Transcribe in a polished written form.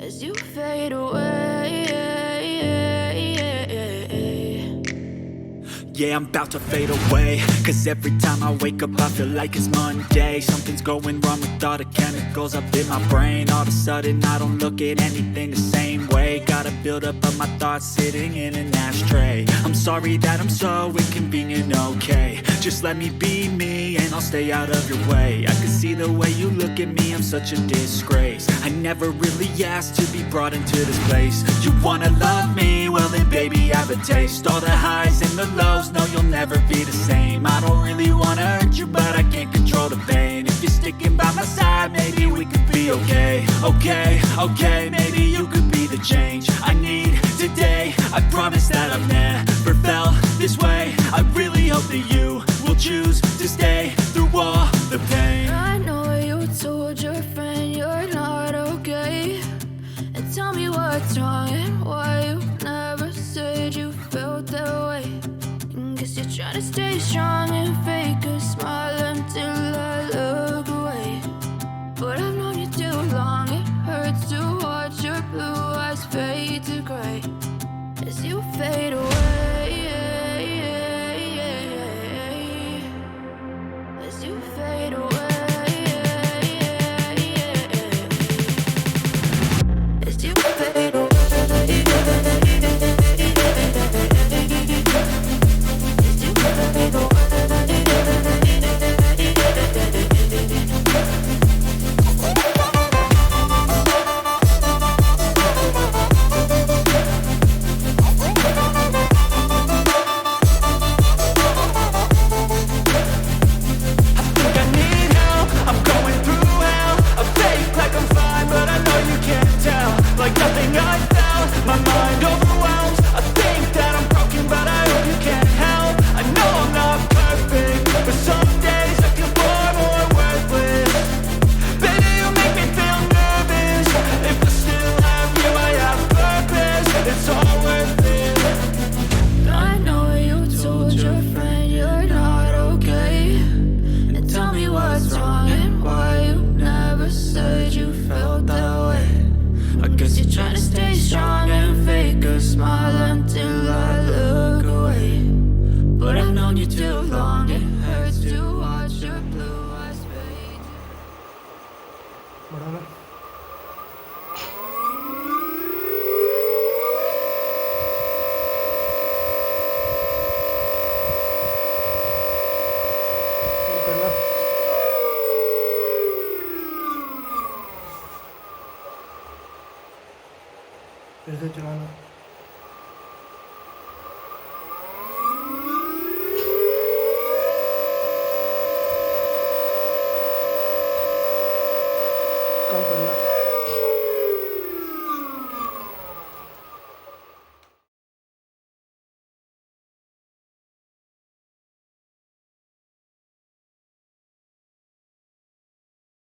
as you fade away. Yeah, I'm about to fade away, 'cause every time I wake up I feel like it's Monday. Something's going wrong with all the chemicals up in my brain. All of a sudden I don't look at anything the same way. Gotta build up of my thoughts sitting in an ashtray. I'm sorry that I'm so inconvenient, okay. Just let me be me and I'll stay out of your way. I can see the way you look at me, I'm such a disgrace. I never really asked to be brought into this place. You wanna love me? Well then baby I have a taste. All the highs and the lows, no you'll never be the same. I don't really wanna hurt you but I can't control the pain. If you're sticking by my side maybe we could be okay. Okay, maybe you could be the change I need today. I promise that I've never felt this way. I really hope that you will choose to stay through all the pain. I know you told your friend you're not okay, and tell me what's wrong and why you never said you felt that way. Guess you're trying to stay strong and fake a smile until I look away. But I've known you too long, it hurts to watch your blue eyes fade to gray as you fade away. As you fade away. As you fade away. फिर से चलाना।